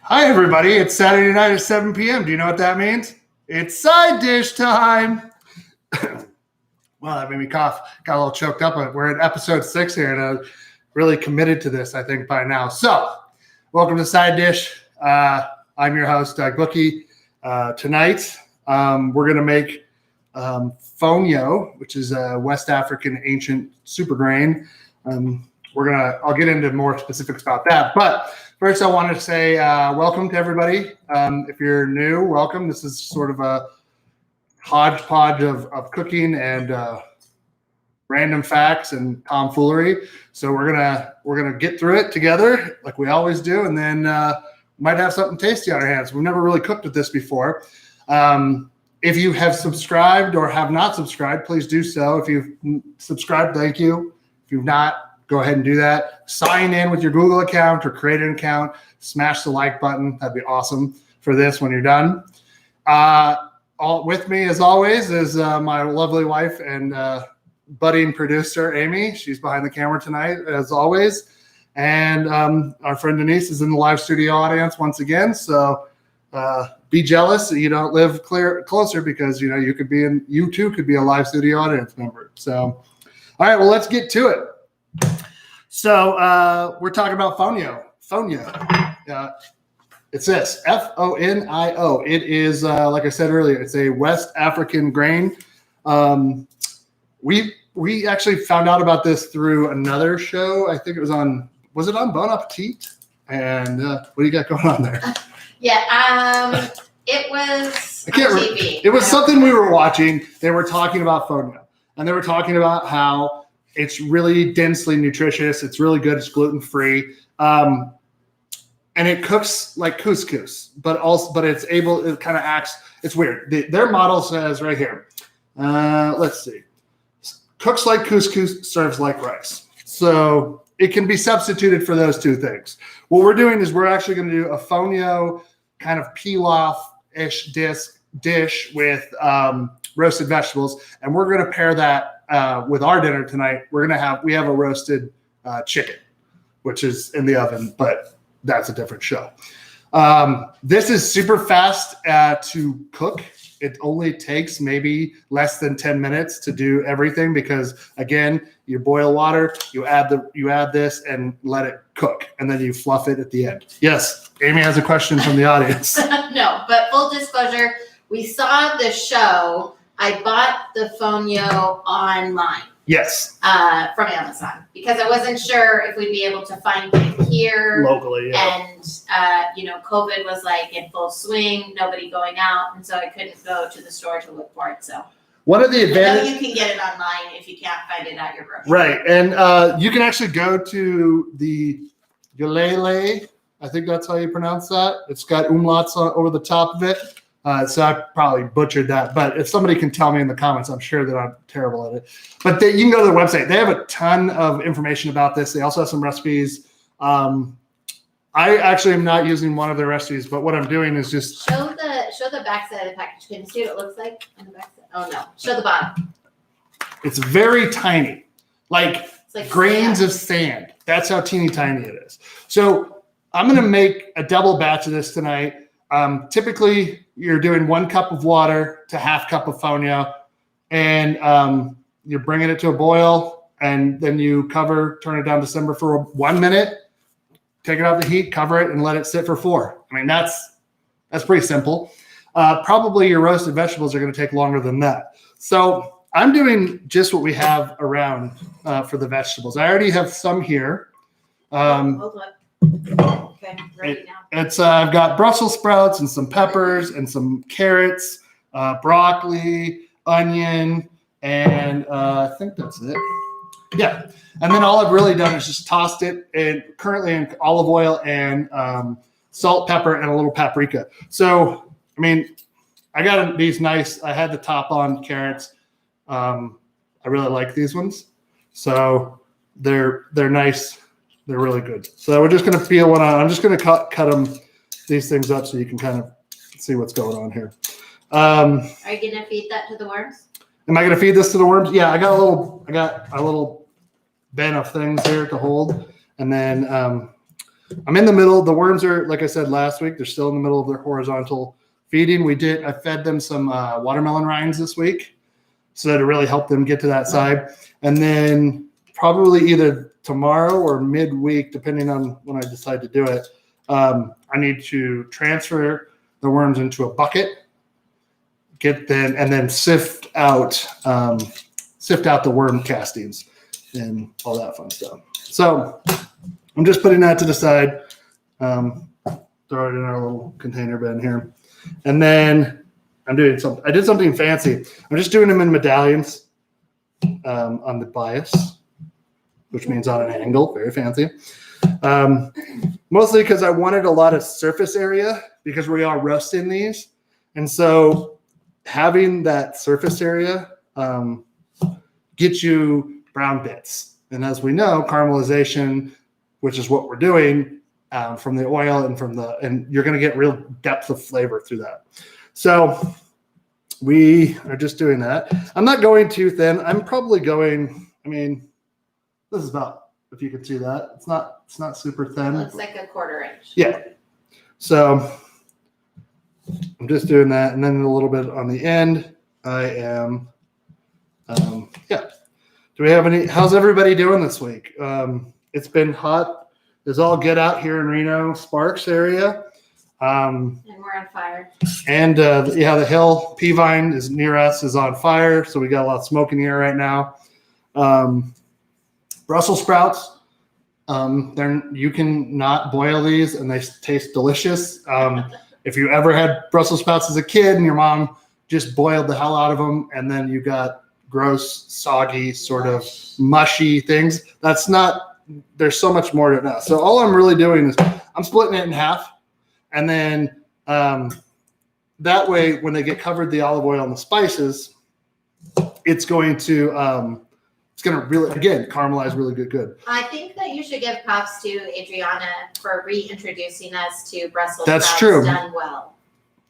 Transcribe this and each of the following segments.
Hi, everybody. It's Saturday night at 7 p.m. Do you know what that means? It's side dish time. Well, that made me cough. Got a little choked up. We're at episode 6 here, and I'm really committed to this, I think, by now. So, welcome to Side Dish. I'm your host, Doug Bookie. Tonight, we're going to make fonio, which is a West African ancient super grain. I'll get into more specifics about that. But first, I want to say welcome to everybody. If you're new, welcome. This is sort of a hodgepodge of cooking and random facts and tomfoolery. So we're gonna get through it together like we always do, and then might have something tasty on our hands. We've never really cooked with this before. If you have subscribed or have not subscribed, please do so. If you've subscribed, thank you. If you've not, go ahead and do that. Sign in with your Google account or create an account. Smash the like button. That'd be awesome for this when you're done. All with me, as always, is my lovely wife and budding producer, Amy. She's behind the camera tonight, as always. And our friend Denise is in the live studio audience once again. So be jealous that you don't live closer, because you too could be a live studio audience member. So, all right, well, let's get to it. So we're talking about fonio. It's this, F-O-N-I-O. It is, like I said earlier, it's a West African grain. We actually found out about this through another show. I think it was was it on Bon Appetit? And what do you got going on there? Yeah, it was on TV. It was something we were watching. They were talking about fonio, and they were talking about how it's really densely nutritious. It's really good. It's gluten-free. And it cooks like couscous, but it kind of acts, it's weird. Their model says right here, let's see, cooks like couscous, serves like rice. So it can be substituted for those two things. What we're doing is we're actually going to do a fonio kind of pilaf-ish dish with roasted vegetables. And we're going to pair that with our dinner tonight. We have a roasted chicken, which is in the oven, but that's a different show. This is super fast to cook. It only takes maybe less than 10 minutes to do everything, because again, you boil water, you add this and let it cook, and then you fluff it at the end. Yes, Amy has a question from the audience. No, but full disclosure, we saw the show. I bought the fonio online. Yes. From Amazon, because I wasn't sure if we'd be able to find it here locally. Yeah. And COVID was like in full swing, nobody going out, and so I couldn't go to the store to look for it. So one of the advantages, you can get it online if you can't find it at your grocery. Right, and you can actually go to the Galele. I think that's how you pronounce that. It's got umlauts over the top of it. So I probably butchered that, but if somebody can tell me in the comments, I'm sure that I'm terrible at it. But you can go to their website. They have a ton of information about this. They also have some recipes. I actually am not using one of their recipes, but what I'm doing is just show the back side of the package. Can you see what it looks like on the back side? Oh no, show the bottom. It's very tiny, like grains of sand. That's how teeny tiny it is. So I'm going to make a double batch of this tonight. Typically, you're doing 1 cup of water to half cup of fonio, and you're bringing it to a boil, and then you turn it down to simmer for 1 minute, take it off the heat, cover it, and let it sit for 4. I mean, that's pretty simple. Probably your roasted vegetables are going to take longer than that. So I'm doing just what we have around for the vegetables. I already have some here. Hold on. Okay, ready now. I've got Brussels sprouts and some peppers and some carrots, broccoli, onion, and I think that's it. Yeah, and then all I've really done is just tossed it, and currently in olive oil and salt, pepper, and a little paprika. So, I mean, I got these nice. I had the top on carrots. I really like these ones, so they're nice. They're really good. So we're just going to peel one out. I'm just going to cut these things up so you can kind of see what's going on here. Are you going to feed that to the worms? Am I going to feed this to the worms? Yeah, I got a little bin of things here to hold, and then I'm in the middle. The worms are, like I said last week, they're still in the middle of their horizontal feeding. I fed them some watermelon rinds this week, so to really help them get to that side. And then probably either tomorrow or midweek, depending on when I decide to do it, I need to transfer the worms into a bucket, get them, and then sift out the worm castings and all that fun stuff. So I'm just putting that to the side. Throw it in our little container bin here. And then I did something fancy. I'm just doing them in medallions on the bias, which means on an angle, very fancy. Mostly because I wanted a lot of surface area because we are roasting these. And so having that surface area gets you brown bits. And as we know, caramelization, which is what we're doing from the oil and you're going to get real depth of flavor through that. So we are just doing that. I'm not going too thin. I'm probably going, this is about, if you can see that, it's not super thin. It looks like a 1/4 inch. Yeah. So I'm just doing that. And then a little bit on the end, I am, Do we have how's everybody doing this week? It's been hot as all get out here in Reno, Sparks area. And we're on fire. And the hill Peavine is near us is on fire. So we got a lot of smoke in the air right now. Brussels sprouts. You can not boil these and they taste delicious. If you ever had Brussels sprouts as a kid and your mom just boiled the hell out of them and then you got gross, soggy, sort of mushy things, there's so much more to it now. So all I'm really doing is I'm splitting it in half. And then that way, when they get covered the olive oil and the spices, it's going to really, again, caramelize really good. I think that you should give props to Adriana for reintroducing us to Brussels That's sprouts true. done well.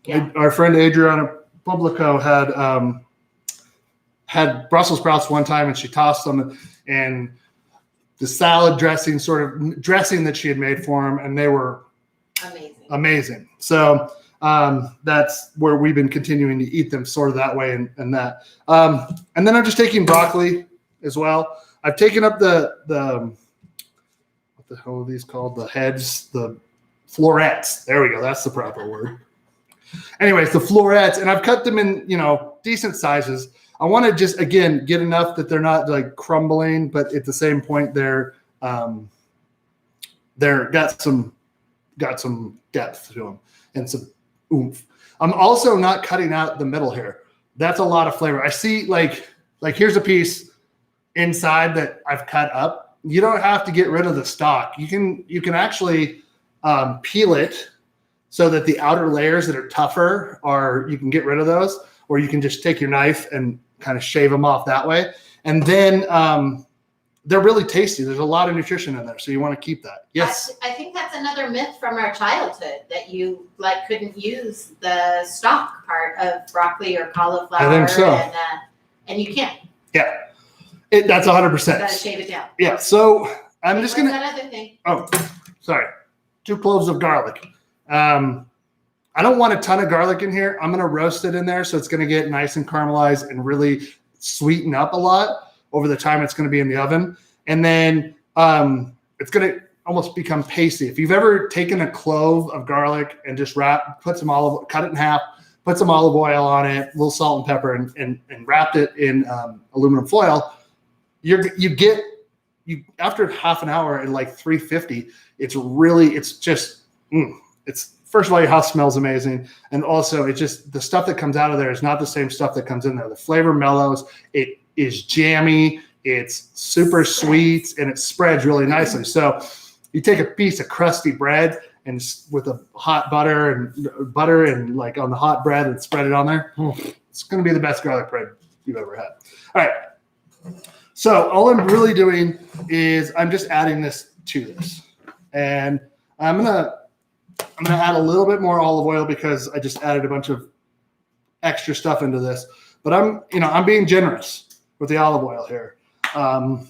Yeah. Our friend Adriana Publico had Brussels sprouts one time, and she tossed them, and the salad dressing, sort of dressing that she had made for them, and they were amazing. So that's where we've been continuing to eat them sort of that way and that. And then I'm just taking broccoli as well. I've taken up the what the hell are these called? The heads, the florets. There we go. That's the proper word. Anyways, the florets, and I've cut them in, decent sizes. I want to just, again, get enough that they're not like crumbling, but at the same point they're got some depth to them and some oomph. I'm also not cutting out the middle here. That's a lot of flavor. I see like here's a piece inside that I've cut up. You don't have to get rid of the stalk. You can actually peel it so that the outer layers that are tougher you can get rid of those, or you can just take your knife and kind of shave them off that way. And then they're really tasty. There's a lot of nutrition in there, so you want to keep that. Yes. I think that's another myth from our childhood that you couldn't use the stalk part of broccoli or cauliflower. I think so. And you can't. Yeah. That's 100%. You gotta shave it down. Yeah. So I'm just gonna. That other thing. Oh, sorry. 2 cloves of garlic. I don't want a ton of garlic in here. I'm gonna roast it in there, so it's gonna get nice and caramelized and really sweeten up a lot over the time it's going to be in the oven. And then it's going to almost become pasty. If you've ever taken a clove of garlic and just cut it in half, put some olive oil on it, a little salt and pepper, and wrapped it in aluminum foil, after half an hour at like 350, it's first of all, your house smells amazing. And also it's just the stuff that comes out of there is not the same stuff that comes in there. The flavor mellows. It is jammy. It's super sweet, and it spreads really nicely. So you take a piece of crusty bread and with a hot butter and like on the hot bread and spread it on there. It's going to be the best garlic bread you've ever had. All right. So all I'm really doing is I'm just adding this to this, and I'm gonna add a little bit more olive oil because I just added a bunch of extra stuff into this. But I'm being generous with the olive oil here. And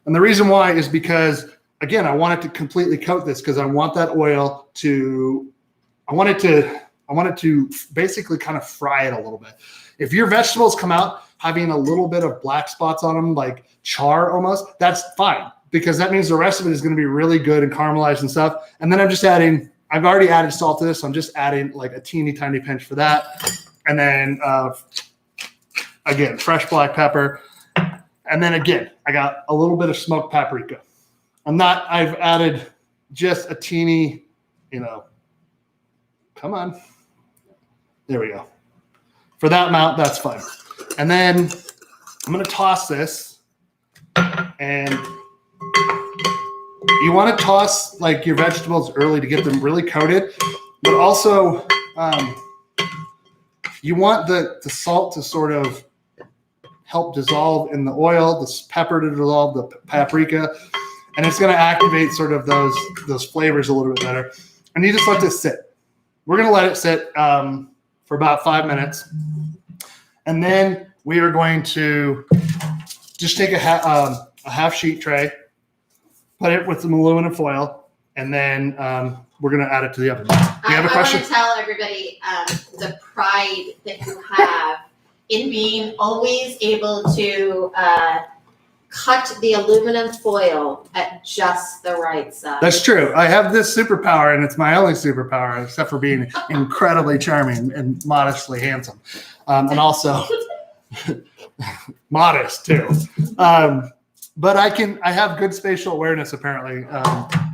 the reason why is because again, I want it to completely coat this because I want that oil to, I want it to basically kind of fry it a little bit. If your vegetables come out having a little bit of black spots on them, like char almost, that's fine because that means the rest of it is going to be really good and caramelized and stuff. And then I'm just adding, I've already added salt to this, so I'm just adding like a teeny tiny pinch for that. And then again, fresh black pepper. And then again, I got a little bit of smoked paprika. I've added just a teeny, come on. There we go. For that amount, that's fine. And then I'm going to toss this. And you want to toss like your vegetables early to get them really coated. But also, you want the salt to sort of help dissolve in the oil, the pepper to dissolve, the paprika. And it's going to activate sort of those flavors a little bit better. And you just let this sit. We're going to let it sit for about 5 minutes. And then we are going to just take a half sheet tray, put it with some aluminum foil, and then we're going to add it to the oven. Do you have a question? I want to tell everybody the pride that you have in being always able to cut the aluminum foil at just the right size. That's true. I have this superpower, and it's my only superpower, except for being incredibly charming and modestly handsome. And also modest too. But I have good spatial awareness apparently,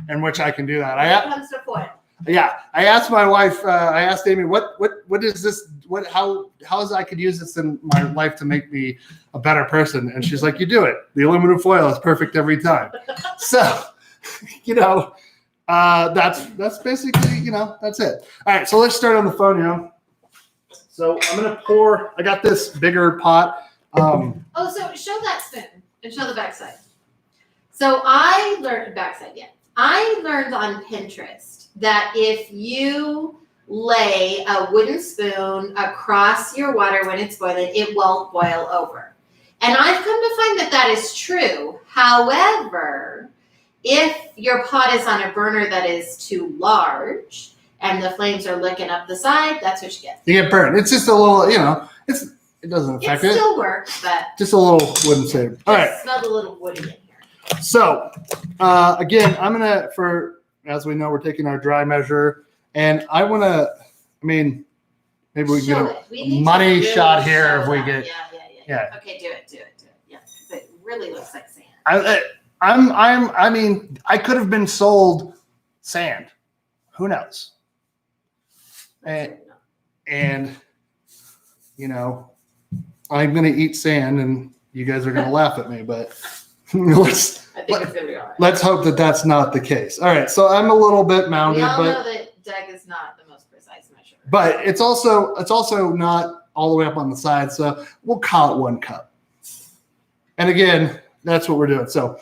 in which I can do that. When it comes to foil. Yeah. I asked my wife, I asked Amy, what is this? How I could use this in my life to make me a better person? And she's like, you do it. The aluminum foil is perfect every time. So, that's basically, that's it. All right. So let's start on the fonio. So I'm going to pour, I got this bigger pot. So show that spoon and show the backside. So I learned on Pinterest that if you lay a wooden spoon across your water when it's boiling, it won't boil over. And I've come to find that is true. However, if your pot is on a burner that is too large, and the flames are licking up the side, that's what you get. You get burned. It's just a little, it doesn't affect it. It still works, but just a little wooden save. All right. Smelled a little woody in here. So, again, as we know, we're taking our dry measure, and I want to, maybe we can get a money shot here if we get. Yeah. Okay, do it. Yeah, because it really looks like sand. I could have been sold sand. Who knows? And I'm going to eat sand and you guys are going to laugh at me, but I think it's going to be all right. Let's hope that that's not the case. All right. So I'm a little bit mounded, we all know that Doug is not the most precise measure. But it's also not all the way up on the side. So we'll call it 1 cup. And again, that's what we're doing. So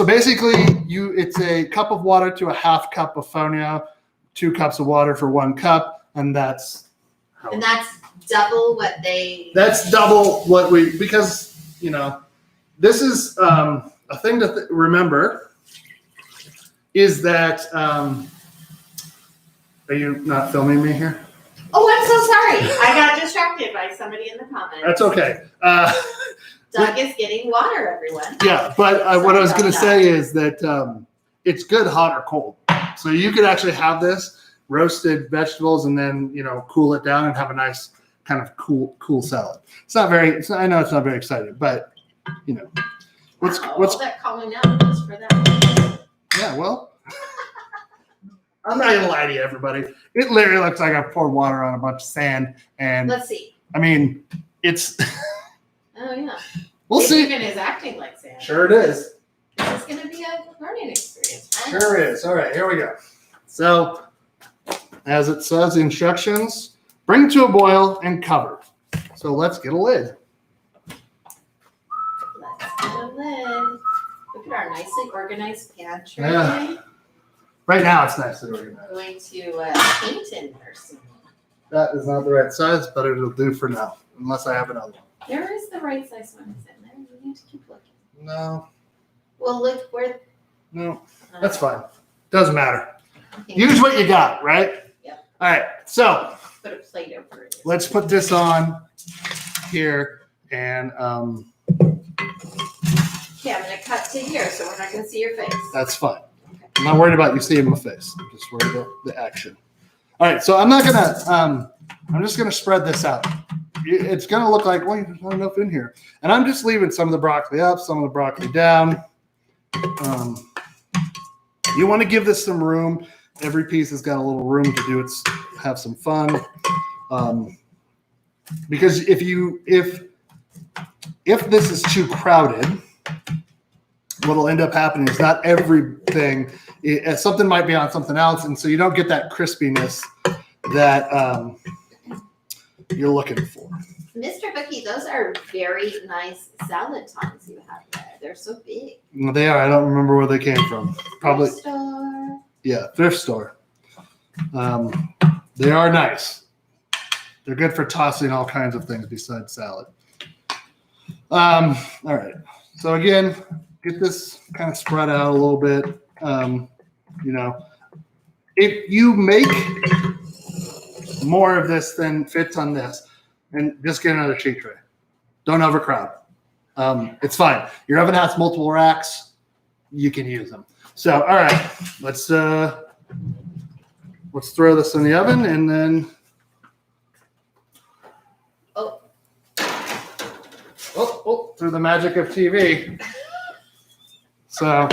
basically it's a cup of water to a half cup of fonio, 2 cups of water for 1 cup. And that's double what they. That's double what because, this is a thing to remember is that, are you not filming me here? Oh, I'm so sorry. I got distracted by somebody in the comments. That's okay. Doug is getting water, everyone. Yeah, but what I was going to say is that it's good hot or cold. So you could actually have this roasted vegetables and then, cool it down and have a nice kind of cool salad. I know it's not very exciting, but, what's all that calling out just for that. Yeah, well, I'm not going to lie to you, everybody. It literally looks like I poured water on a bunch of sand. And let's see. It's. Oh, yeah. We'll see. Even is acting like sand. Sure it is. This is going to be a learning experience. Sure is. All right, here we go. So, as it says, instructions, bring to a boil and cover. So let's get a lid. Let's get a lid. Look at our nicely organized pantry. Yeah. Right now it's nicely organized. We're going to paint in there soon. That is not the right size, but it'll do for now, unless I have another one. There is the right size one is in there. You need to keep looking. No. Well, look where No, that's fine. Doesn't matter. think Use what you got, right? Yep. All right. So put a plate over it. let's put this on here, and Okay, I'm gonna cut to here, so we're not gonna see your face. that's fine. I'm not worried about you seeing my face. I'm just worried about the action. All right. So I'm not gonna. I'm just gonna spread this out. It's gonna look like, well, there's not enough in here, and I'm just leaving some of the broccoli up, some of the broccoli down. You want to give this some room. Every piece has got a little room to do its, have some fun. Because if this is too crowded, what'll end up happening is not everything, something might be on something else, and so you don't get that crispiness that you're looking for. Mr. Bookie, those are very nice salad tongs you have there. They're so big. They are. I don't remember where they came from. Probably. Thrift store. Yeah, thrift store. They are nice. They're good for tossing all kinds of things besides salad. All right. So again, get this kind of spread out a little bit. If you make more of this than fits on this, and just get another sheet tray. Don't overcrowd. It's fine. Your oven has multiple racks. You can use them. So, all right, let's throw this in the oven, and then through the magic of TV. So,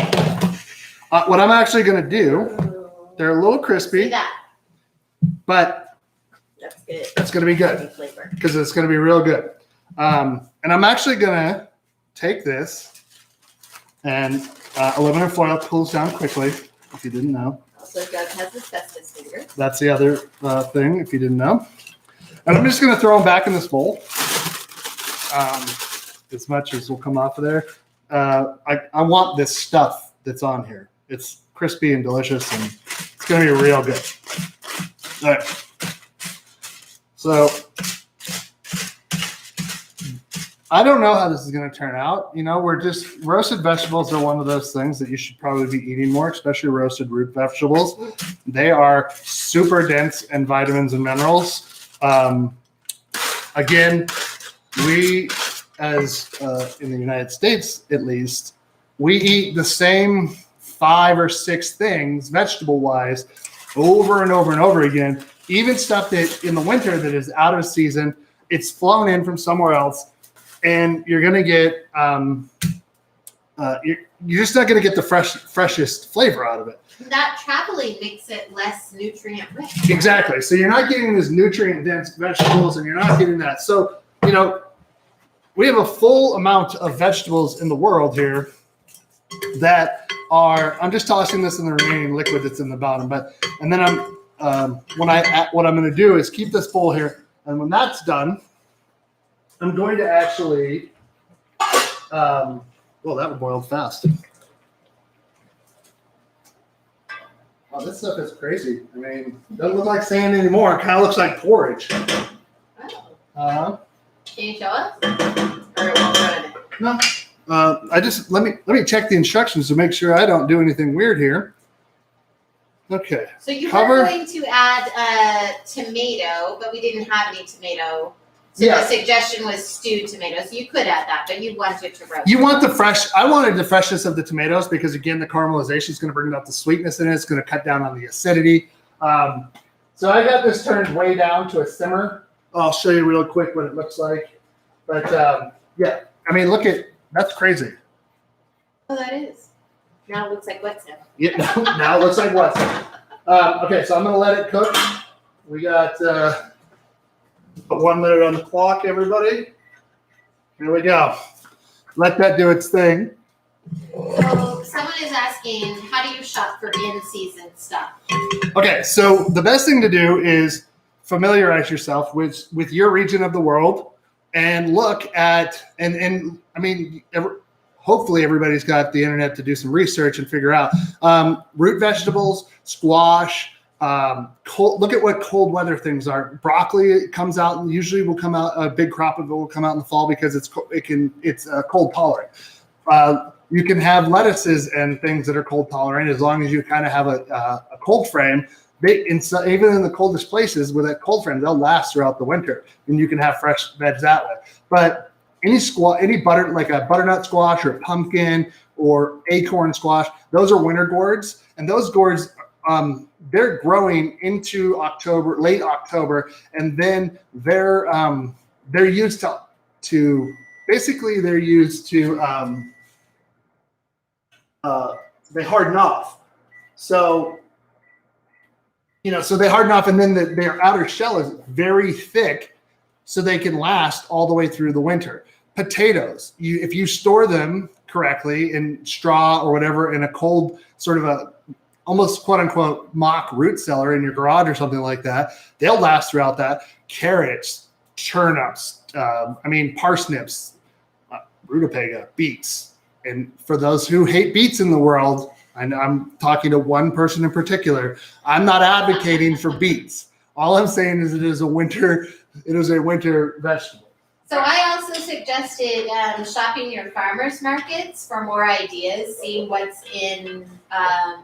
what I'm actually going to do, they're a little crispy, See that? but That's good. it's going to be good because it's going to be real good. And I'm actually going to take this, and aluminum foil pulls down quickly, if you didn't know. Also, Doug has asbestos fingers. That's the other thing, if you didn't know. And I'm just going to throw them back in this bowl. As much as will come off of there. I want this stuff that's on here. It's crispy and delicious, and it's going to be real good. All right. So I don't know how this is going to turn out. Roasted vegetables are one of those things that you should probably be eating more, especially roasted root vegetables. They are super dense in vitamins and minerals. Again, we, as in the United States at least, we eat the same 5 or 6 things vegetable-wise over and over and over again. Even stuff that in the winter that is out of season, it's flown in from somewhere else, and you're going to get you're just not going to get the freshest flavor out of it. That traveling makes it less nutrient rich. Exactly. So you're not getting these nutrient dense vegetables, and you're not getting that. So we have a full amount of vegetables in the world here that are. I'm just tossing this in the remaining liquid that's in the bottom, and then what I'm going to do is keep this bowl here, and when that's done, I'm going to actually. Well, that one boiled fast. Oh, this stuff is crazy. I mean, it doesn't look like sand anymore. It kind of looks like porridge. Oh. Can you show us? Or it won't run it? No. I just let me check the instructions to make sure I don't do anything weird here. Okay. So you were going to add tomato, but we didn't have any tomato. So Yeah. the suggestion was stewed tomatoes. You could add that, but you wanted to roast. You want the fresh. I wanted the freshness of the tomatoes because again, the caramelization is going to bring out the sweetness in it. It's going to cut down on the acidity. So I got this turned way down to a simmer. I'll show you real quick what it looks like. But yeah, I mean, that's crazy. Oh, that is. Now it looks like what's in. Yeah, now it looks like what? Okay, so I'm going to let it cook. We got 1 minute on the clock, everybody. Here we go. Let that do its thing. So someone is asking, how do you shop for in-season stuff? Okay, so the best thing to do is familiarize yourself with your region of the world and look at, and I mean, hopefully everybody's got the internet to do some research and figure out root vegetables, squash, look at what cold weather things are. Broccoli comes out and usually will come out, a big crop of it will come out in the fall because it's cold tolerant. You can have lettuces and things that are cold tolerant as long as you kind of have a cold frame. Even in the coldest places with that cold frame, they'll last throughout the winter, and you can have fresh veg that way. But any butter, like a butternut squash or pumpkin or acorn squash, those are winter gourds, and those gourds, they're growing into October, late October, and then they're used to basically they're used to they harden off. So so they harden off, and then their outer shell is very thick, so they can last all the way through the winter. Potatoes, if you store them correctly in straw or whatever in a cold sort of a almost quote unquote mock root cellar in your garage or something like that, they'll last throughout that. Carrots, turnips, parsnips, rutabaga, beets. And for those who hate beets in the world, and I'm talking to one person in particular, I'm not advocating for beets. All I'm saying is it is a winter vegetable. So I also suggested shopping your farmers markets for more ideas, seeing what's in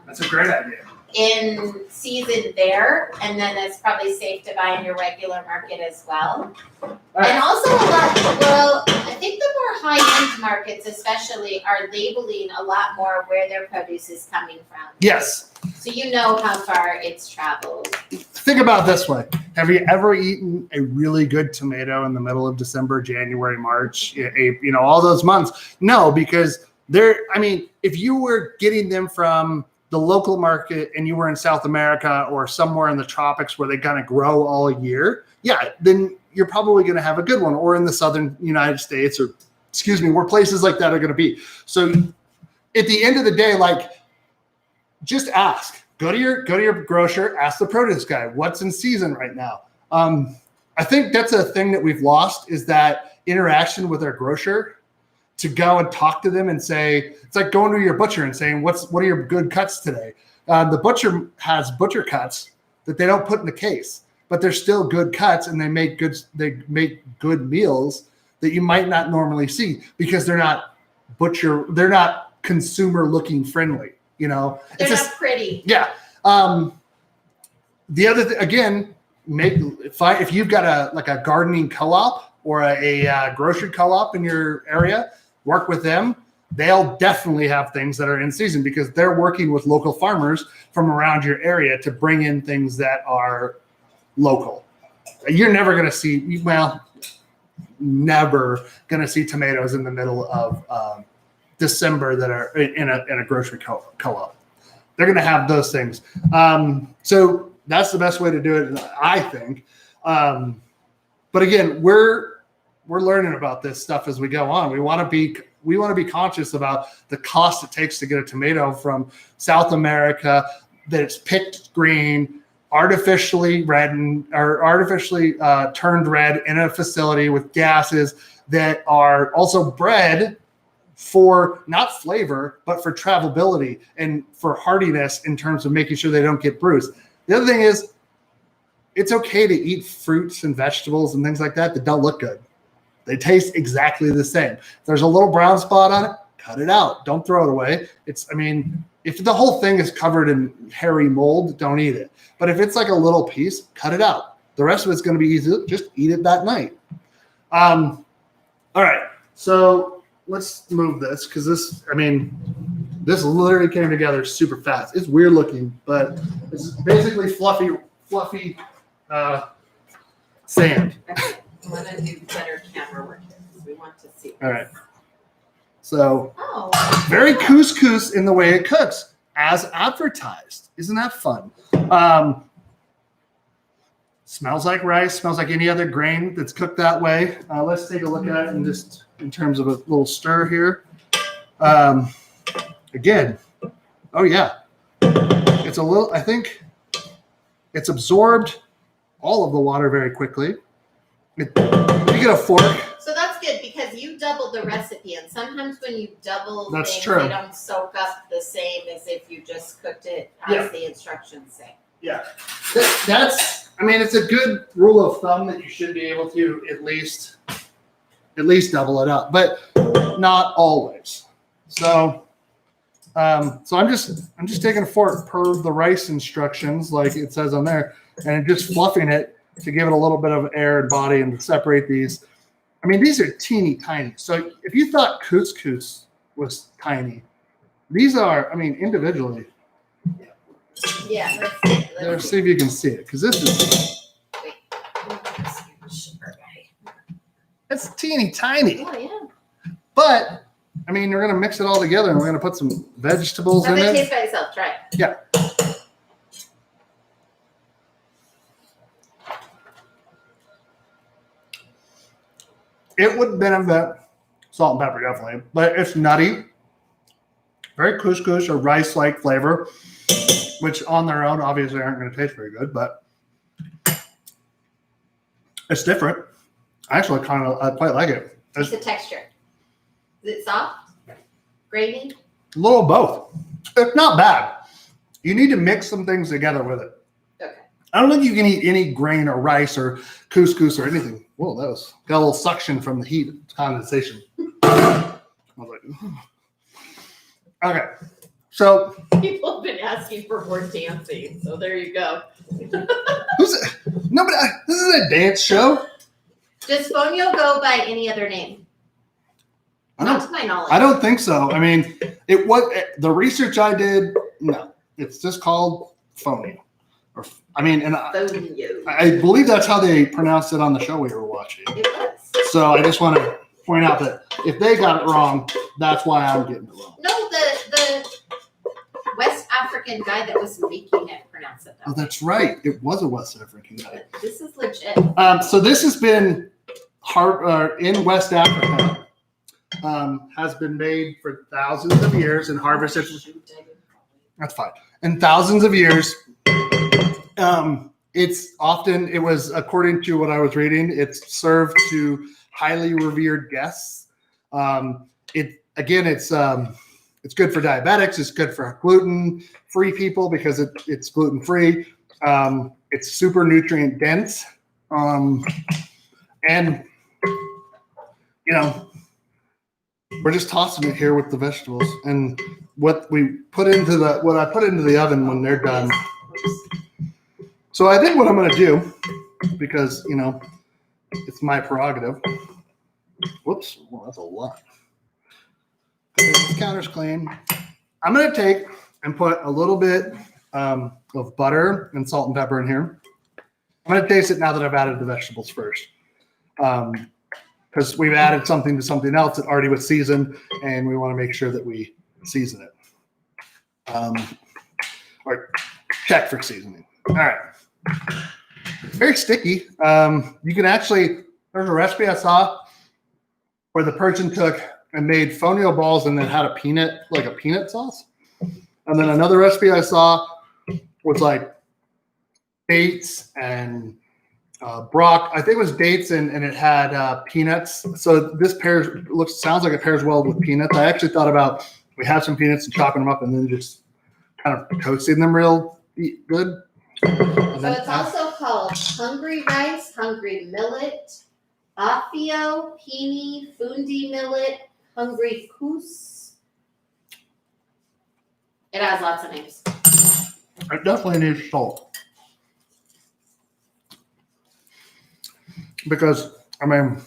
That's a great idea. in season there, and then it's probably safe to buy in your regular market as well. Right. And also I think the more high-end markets especially are labeling a lot more where their produce is coming from. Yes. So you know how far it's traveled. Think about it this way. Have you ever eaten a really good tomato in the middle of December, January, March, all those months? No, because if you were getting them from the local market and you were in South America or somewhere in the tropics where they kind of grow all year, then you're probably going to have a good one, or in the southern United States, or where places like that are going to be. So at the end of the day, just ask. Go to your grocer, ask the produce guy, what's in season right now. I think that's a thing that we've lost, is that interaction with our grocer, to go and talk to them and say, it's like going to your butcher and saying, what are your good cuts today? The butcher has butcher cuts that they don't put in the case, but they're still good cuts, and they make good meals that you might not normally see because they're not consumer looking friendly. They're not pretty. Yeah. The other thing, again, if you've got a gardening co-op or a grocery co-op in your area, work with them. They'll definitely have things that are in season because they're working with local farmers from around your area to bring in things that are local. You're never going to see, tomatoes in the middle of December that are in a grocery co-op. They're going to have those things. So that's the best way to do it, I think. But again, we're learning about this stuff as we go on. We want to be conscious about the cost it takes to get a tomato from South America, that it's picked green, artificially reddened or artificially turned red in a facility with gases that are also bred for not flavor, but for travelability and for hardiness in terms of making sure they don't get bruised. The other thing is, it's okay to eat fruits and vegetables and things like that don't look good. They taste exactly the same. If there's a little brown spot on it, cut it out. Don't throw it away. If the whole thing is covered in hairy mold, don't eat it. But if it's like a little piece, cut it out. The rest of it's going to be easy. Just eat it that night. All right. So let's move this, because this literally came together super fast. It's weird looking, but it's basically fluffy sand. Okay. I want to do better camera work here because we want to see. All right. So very couscous in the way it cooks, as advertised. Isn't that fun? Smells like rice, smells like any other grain that's cooked that way. Let's take a look at it in terms of a little stir here. Again, it's a little, I think it's absorbed all of the water very quickly. You get a fork. So that's good because you doubled the recipe, and sometimes when you double That's things, true. they don't soak up the same as if you just cooked it as the instructions say. Yeah, it's a good rule of thumb that you should be able to at least double it up, but not always. So, so I'm just taking a fork per the rice instructions, like it says on there, and just fluffing it to give it a little bit of air and body and to separate these. I mean, these are teeny tiny. So if you thought couscous was tiny, these are, I mean, individually. Yeah, let's see it. Let's see if you can see it, because this is, it's teeny tiny. Oh, yeah. But, I mean, we're going to mix it all together and we're going to put some vegetables Have in it it. taste by itself. Try it. Yeah. It would benefit salt and pepper, definitely. But it's nutty. Very couscous or rice-like flavor, which on their own obviously aren't going to taste very good, but it's different. I quite like it. What's the texture? Is it soft? Gravy? A little of both. It's not bad. You need to mix some things together with it. Okay. I don't think you can eat any grain or rice or couscous or anything. Whoa, that was got a little suction from the heat condensation. I was like, okay. So People have been asking for more dancing, so there you go. who's it? Nobody. This is a dance show. Does Fonio go by any other name? Not to my knowledge. I don't think so. I mean, it was the research I did. No, it's just called Fonio. Or I mean, and Fonio. I believe that's how they pronounced it on the show we were watching. It was. So I just want to point out that if they got it wrong, that's why I'm getting it wrong. No, the West African guy that was making it pronounced it that Oh, way. that's right. It was a West African guy. But this is legit. So this has been in West Africa. Has been made for thousands of years and harvested. That's fine. And thousands of years. It was according to what I was reading, it's served to highly revered guests. It's good for diabetics. It's good for gluten-free people because it's gluten-free. It's super nutrient dense. And you know, we're just tossing it here with the vegetables and what I put into the oven when they're done. So I think what I'm going to do, because, you know, it's my prerogative. Whoops. Well, that's a lot. This counter's clean. I'm going to take and put a little bit of butter and salt and pepper in here. I'm going to taste it now that I've added the vegetables first. Because we've added something to something else that already was seasoned, and we want to make sure that we season it. Or check for seasoning. All right. Very sticky. You can actually, there's a recipe I saw where the person took and made fonio balls and then had a peanut sauce. And then another recipe I saw was like dates and brock. I think it was dates and it had peanuts. So this sounds like it pairs well with peanuts. I actually thought about we have some peanuts and chopping them up and then just kind of toasting them real good. So it's also called hungry rice, hungry millet, afio, pini, fundi millet, hungry coos. It has lots of names. It definitely needs salt. Because, I mean,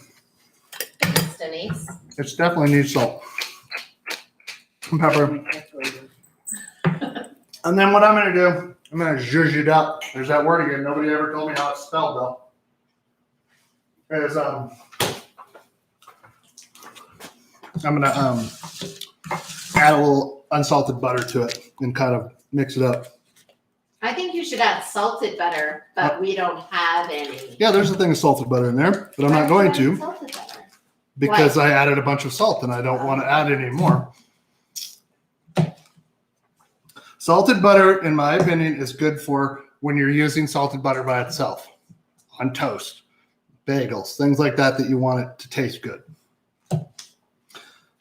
Thanks, Denise. it definitely needs salt and pepper. And then what I'm going to do, I'm going to zhuzh it up. There's that word again. Nobody ever told me how it's spelled, though. Is I'm going to add a little unsalted butter to it and kind of mix it up. I think you should add salted butter, but we don't have any. Yeah, there's a thing of salted butter in there, but I'm not going to Salted butter. because I added a bunch of salt and I don't want to add any more. Salted butter, in my opinion, is good for when you're using salted butter by itself on toast, bagels, things like that you want it to taste good.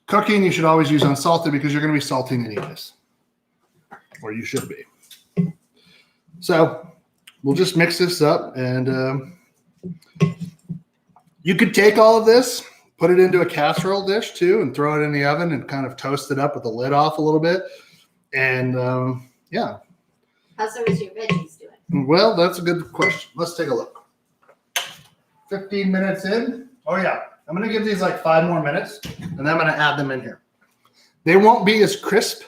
Cooking, you should always use unsalted because you're going to be salting anyways, or you should be. So we'll just mix this up, and you could take all of this put it into a casserole dish too and throw it in the oven and kind of toast it up with the lid off a little bit. And yeah. How's the rest of your veggies doing? Well, that's a good question. Let's take a look. 15 minutes in. Oh yeah. I'm going to give these like 5 more minutes and then I'm going to add them in here. They won't be as crisp,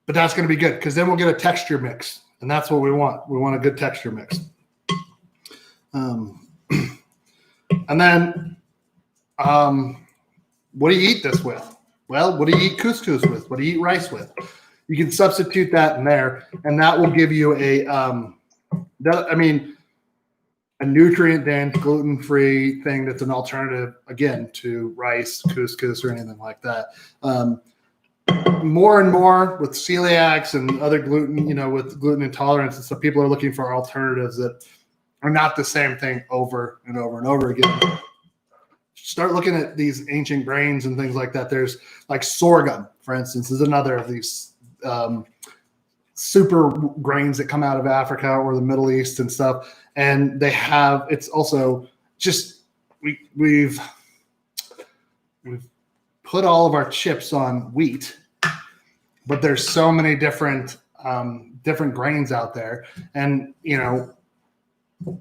but that's going to be good because then we'll get a texture mix. And that's what we want. We want a good texture mix. And then, what do you eat this with? Well, what do you eat couscous with? What do you eat rice with? You can substitute that in there, and that will give you a nutrient-dense, gluten-free thing that's an alternative, again, to rice, couscous, or anything like that. More and more with celiacs and other gluten, with gluten intolerance, and so people are looking for alternatives that are not the same thing over and over and over again. Start looking at these ancient grains and things like that. There's like sorghum, for instance, is another of these super grains that come out of Africa or the Middle East and stuff. And it's also just, we've put all of our chips on wheat, but there's so many different grains out there. And,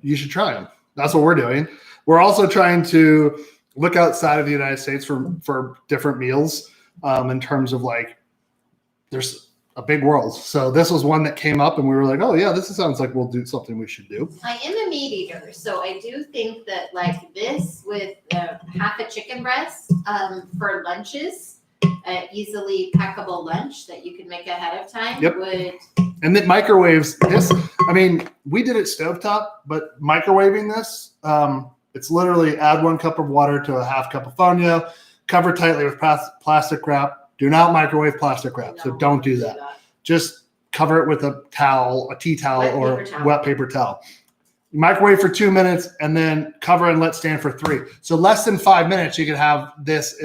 you should try them. That's what we're doing. We're also trying to look outside of the United States for different meals in terms of like, there's a big world. So this was one that came up and we were like, oh yeah, this sounds like we'll do something we should do. I am a meat eater, so I do think that like this with half a chicken breast for lunches, easily packable lunch that you can make ahead of time would. And then microwaves this. We did it stovetop, but microwaving this, it's literally add 1 cup of water to a half cup of fonio, cover tightly with plastic wrap. Do not microwave plastic wrap, so don't do that. Just cover it with a towel, a tea towel, wet paper towel. Microwave for 2 minutes and then cover and let stand for 3. So less than 5 minutes, you can have this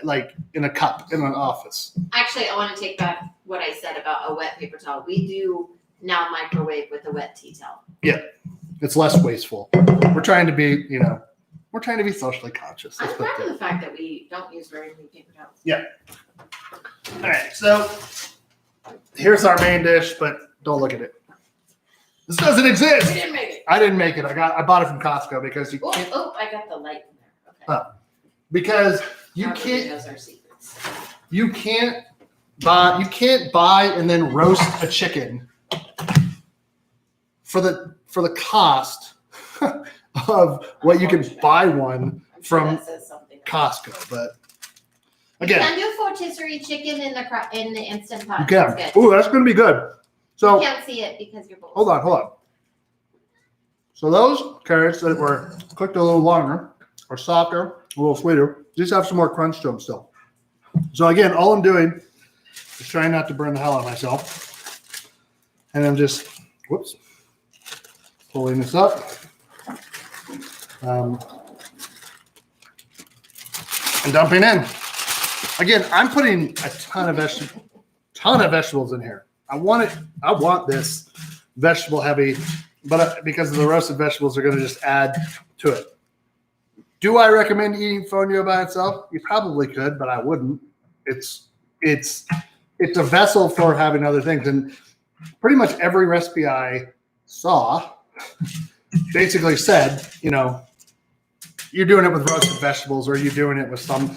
like in a cup in an office. Actually, I want to take back what I said about a wet paper towel. We do now microwave with a wet tea towel. Yeah, it's less wasteful. We're trying to be, we're trying to be socially conscious. I'm proud of the fact that we don't use very many paper towels. Yeah. All right, so here's our main dish, but don't look at it. This doesn't exist. We didn't make it. I didn't make it. I bought it from Costco because you can't. Oh, I got the light in there. Okay. Because you Everybody can't. knows our secrets. You can't buy and then roast a chicken for the cost of what you can buy one from Costco. But again, you can do rotisserie chicken in the instant pot. you can. Ooh, that's going to be good. So you can't see it because you're both. Hold on. So those carrots that were cooked a little longer are softer, a little sweeter. These have some more crunch to them still. So again, all I'm doing is trying not to burn the hell out of myself. And I'm just, pulling this up. And dumping in. Again, I'm putting a ton of vegetables in here. I want this vegetable heavy, but because of the roasted vegetables are going to just add to it. Do I recommend eating fonio by itself? You probably could, but I wouldn't. It's a vessel for having other things. And pretty much every recipe I saw basically said, you're doing it with roasted vegetables or you're doing it with some,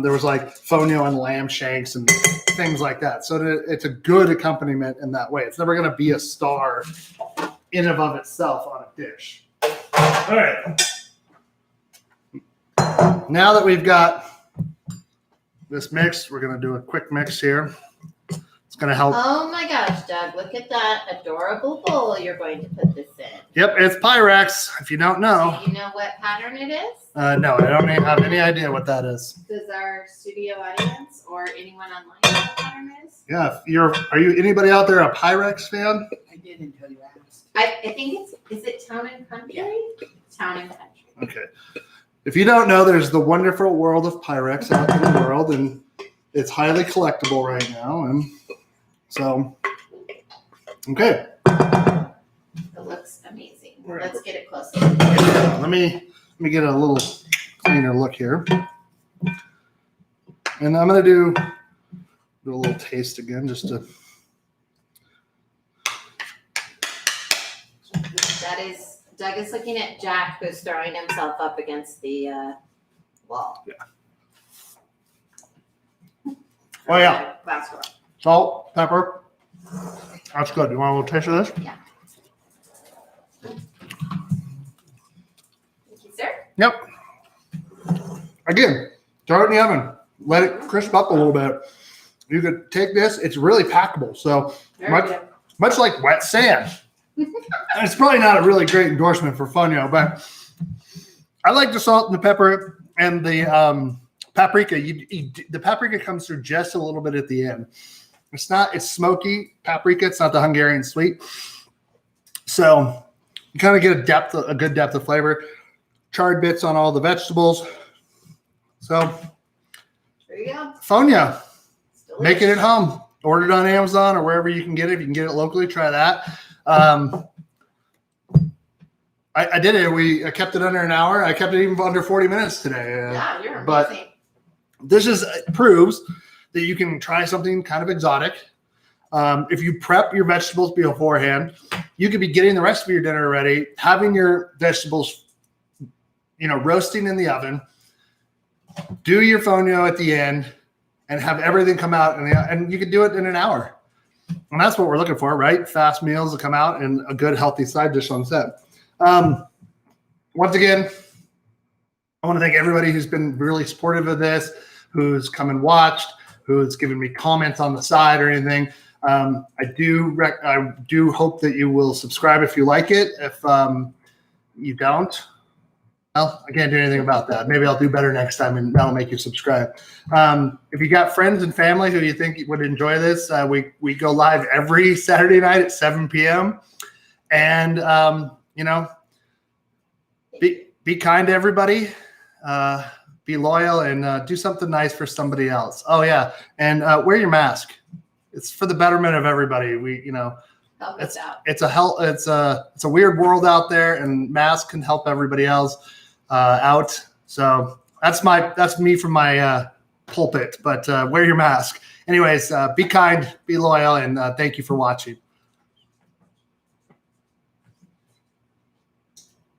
there was like fonio and lamb shanks and things like that. So it's a good accompaniment in that way. It's never going to be a star in and of itself on a dish. All right. Now that we've got this mix, we're going to do a quick mix here. It's going to help. Oh my gosh, Doug, look at that adorable bowl you're going to put this in. Yep, it's Pyrex, if you don't know. Do you know what pattern it is? No, I don't have any idea what that is. Does our studio audience or anyone online know what pattern it is? Yeah, are you anybody out there a Pyrex fan? I did until you asked. I think is it Town and Country? Yeah. Town and Country. Okay. If you don't know, there's the wonderful world of Pyrex out in the world, and it's highly collectible right now. And so, okay. It looks amazing. Let's get it closer. Let me get a little cleaner look here. And I'm going to do a little taste again just to. That is, Doug is looking at Jack, who's throwing himself up against the wall. Yeah. Oh, yeah. Basketball. Salt, pepper. That's good. You want a little taste of this? Yeah. Thank you, sir. Yep. Again, throw it in the oven. Let it crisp up a little bit. You could take this. It's really packable. So much like wet sand. It's probably not a really great endorsement for Fonio, but I like the salt and the pepper and the paprika. The paprika comes through just a little bit at the end. It's smoky paprika. It's not the Hungarian sweet. So you kind of get a good depth of flavor. Charred bits on all the vegetables. So there you go. Fonio, make it at home. Order it on Amazon or wherever you can get it. If you can get it locally, try that. I did it. I kept it under an hour. I kept it even under 40 minutes today. Yeah, you're amazing. But this proves that you can try something kind of exotic. If you prep your vegetables beforehand, you could be getting the rest of your dinner ready, having your vegetables, roasting in the oven, do your fonio at the end, and have everything come out, and you could do it in an hour. And that's what we're looking for, right? Fast meals that come out and a good, healthy side dish on set. Once again, I want to thank everybody who's been really supportive of this, who's come and watched, who's given me comments on the side or anything. I do hope that you will subscribe if you like it. If you don't, well, I can't do anything about that. Maybe I'll do better next time, and that'll make you subscribe. If you got friends and family who you think would enjoy this, we go live every Saturday night at 7 p.m. And be kind to everybody. Be loyal and do something nice for somebody else. Oh yeah, and wear your mask. It's for the betterment of everybody. Help us out. It's a weird world out there, and masks can help everybody else out. So that's me from my pulpit. But wear your mask. Anyways, be kind, be loyal, and thank you for watching.